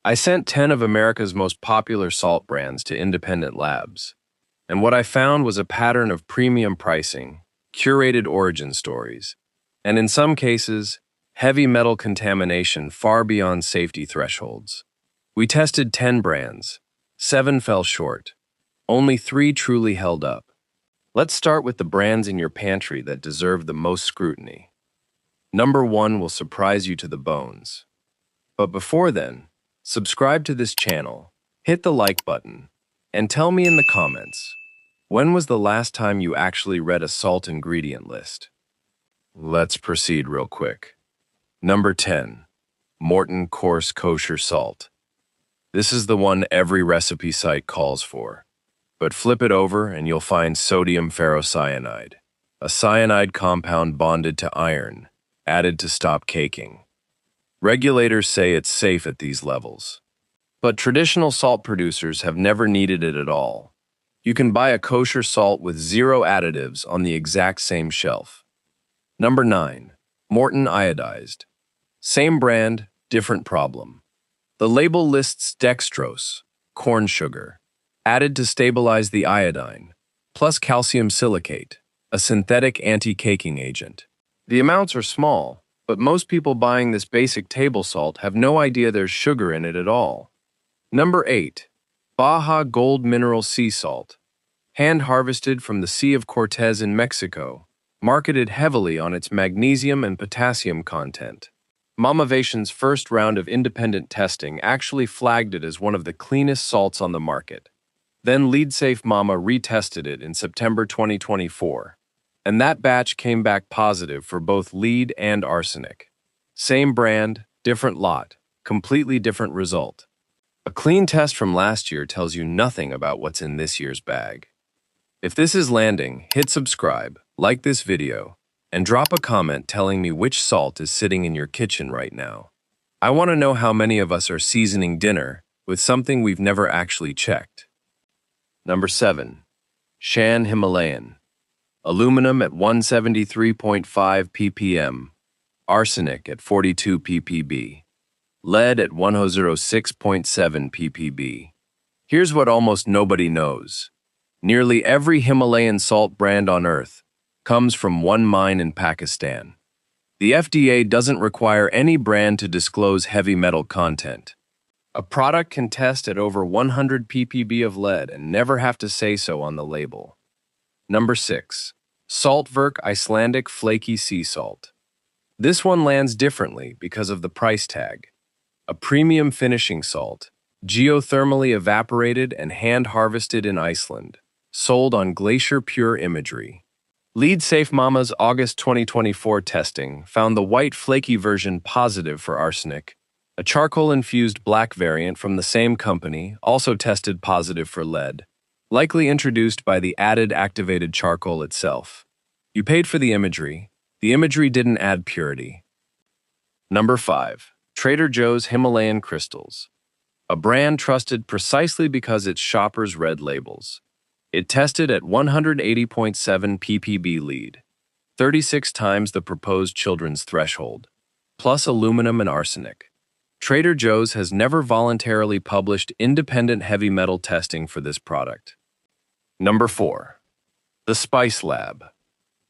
I sent 10 of America's most popular salt brands to independent labs, and what I found was a pattern of premium pricing, curated origin stories, and in some cases, heavy metal contamination far beyond safety thresholds. We tested 10 brands. 7 fell short. Only 3 truly held up. Let's start with the brands in your pantry that deserve the most scrutiny. Number 1 will surprise you to the bones. But before then, subscribe to this channel, hit the like button, and tell me in the comments, when was the last time you actually read a salt ingredient list? Let's proceed real quick. Number 10. Morton Coarse Kosher Salt. This is the one every recipe site calls for. But flip it over and you'll find sodium ferrocyanide, a cyanide compound bonded to iron, added to stop caking. Regulators say it's safe at these levels. But traditional salt producers have never needed it at all. You can buy a kosher salt with 0 additives on the exact same shelf. Number 9. Morton Iodized. Same brand, different problem. The label lists dextrose, corn sugar, added to stabilize the iodine, plus calcium silicate, a synthetic anti-caking agent. The amounts are small, but most people buying this basic table salt have no idea there's sugar in it at all. Number 8. Baja Gold Mineral Sea Salt. Hand-harvested from the Sea of Cortez in Mexico, marketed heavily on its magnesium and potassium content. Mamavation's first round of independent testing actually flagged it as one of the cleanest salts on the market. Then LeadSafe Mama retested it in September 2024, and that batch came back positive for both lead and arsenic. Same brand, different lot, completely different result. A clean test from last year tells you nothing about what's in this year's bag. If this is landing, hit subscribe, like this video, and drop a comment telling me which salt is sitting in your kitchen right now. I want to know how many of us are seasoning dinner with something we've never actually checked. Number 7. Morton Himalayan. Aluminum at 173.5 ppm, arsenic at 42 ppb, lead at 106.7 ppb. Here's what almost nobody knows. Nearly every Himalayan salt brand on Earth comes from one mine in Pakistan. The FDA doesn't require any brand to disclose heavy metal content. A product can test at over 100 ppb of lead and never have to say so on the label. Number 6. Saltwerk Icelandic Flaky Sea Salt. This one lands differently because of the price tag. A premium finishing salt, geothermally evaporated and hand-harvested in Iceland, sold on Glacier Pure imagery. LeadSafe Mama's August 2024 testing found the white flaky version positive for arsenic. A charcoal-infused black variant from the same company also tested positive for lead, likely introduced by the added activated charcoal itself. You paid for the imagery didn't add purity. Number 5. Trader Joe's Himalayan Crystals. A brand trusted precisely because its shoppers read labels. It tested at 180.7 ppb lead, 36 times the proposed children's threshold, plus aluminum and arsenic. Trader Joe's has never voluntarily published independent heavy metal testing for this product. Number 4. The Spice Lab.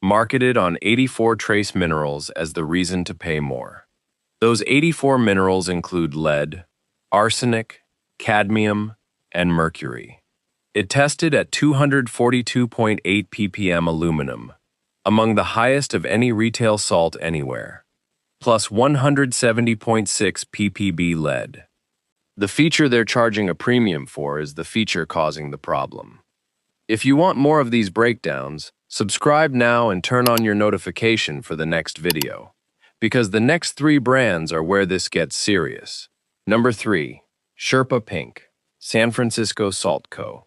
Marketed on 84 trace minerals as the reason to pay more. Those 84 minerals include lead, arsenic, cadmium, and mercury. It tested at 242.8 ppm aluminum, among the highest of any retail salt anywhere, plus 170.6 ppb lead. The feature they're charging a premium for is the feature causing the problem. If you want more of these breakdowns, subscribe now and turn on your notification for the next video, because the next 3 brands are where this gets serious. Number 3. Sherpa Pink, San Francisco Salt Co.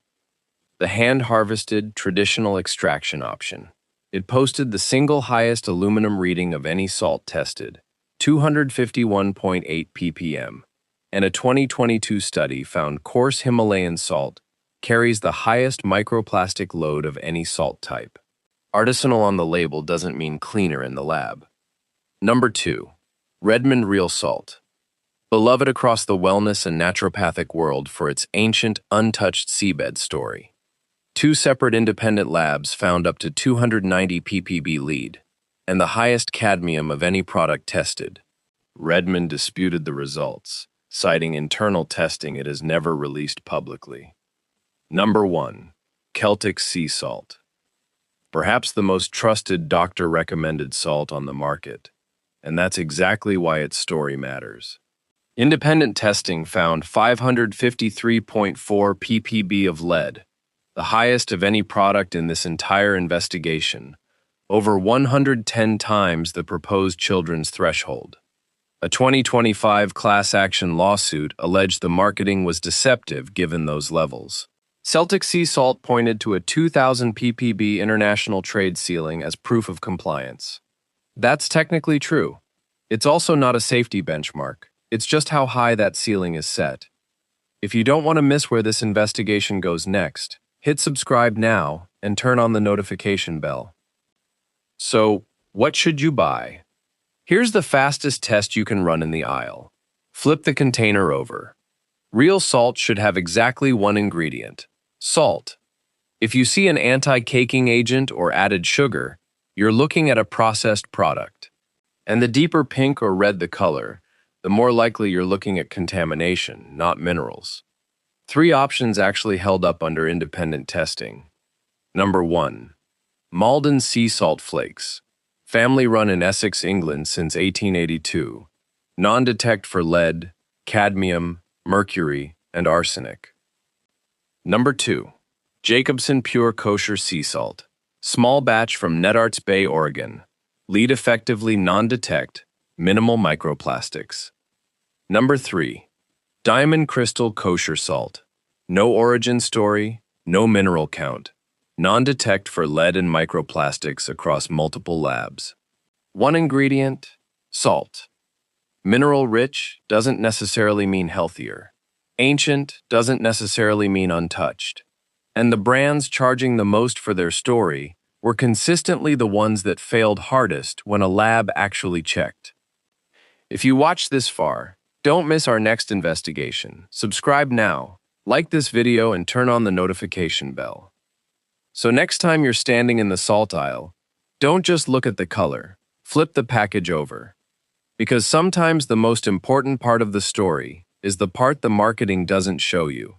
The hand-harvested, traditional extraction option. It posted the single highest aluminum reading of any salt tested, 251.8 ppm, and a 2022 study found coarse Himalayan salt carries the highest microplastic load of any salt type. Artisanal on the label doesn't mean cleaner in the lab. Number 2. Redmond Real Salt. beloved across the wellness and naturopathic world for its ancient, untouched seabed story. Two separate independent labs found up to 290 ppb lead, and the highest cadmium of any product tested. Redmond disputed the results, citing internal testing it has never released publicly. Number 1. Celtic Sea Salt. Perhaps the most trusted doctor-recommended salt on the market, and that's exactly why its story matters. Independent testing found 553.4 ppb of lead, the highest of any product in this entire investigation, over 110 times the proposed children's threshold. A 2025 class action lawsuit alleged the marketing was deceptive given those levels. Celtic Sea Salt pointed to a 2,000 ppb international trade ceiling as proof of compliance. That's technically true. It's also not a safety benchmark. It's just how high that ceiling is set. If you don't want to miss where this investigation goes next, hit subscribe now and turn on the notification bell. So, what should you buy? Here's the fastest test you can run in the aisle. Flip the container over. Real salt should have exactly one ingredient: salt. If you see an anti-caking agent or added sugar, you're looking at a processed product. And the deeper pink or red the color, the more likely you're looking at contamination, not minerals. 3 options actually held up under independent testing. Number 1. Maldon Sea Salt Flakes. Family run in Essex, England since 1882. Non-detect for lead, cadmium, mercury, and arsenic. Number 2. Jacobsen Pure Kosher Sea Salt. Small batch from Netarts Bay, Oregon. Lead effectively non-detect, minimal microplastics. Number 3. Diamond Crystal Kosher Salt. No origin story, no mineral count. Non-detect for lead and microplastics across multiple labs. One ingredient: salt. Mineral-rich doesn't necessarily mean healthier. Ancient doesn't necessarily mean untouched. And the brands charging the most for their story were consistently the ones that failed hardest when a lab actually checked. If you watched this far, don't miss our next investigation. Subscribe now, like this video, and turn on the notification bell. So next time you're standing in the salt aisle, don't just look at the color, flip the package over. Because sometimes the most important part of the story is the part the marketing doesn't show you.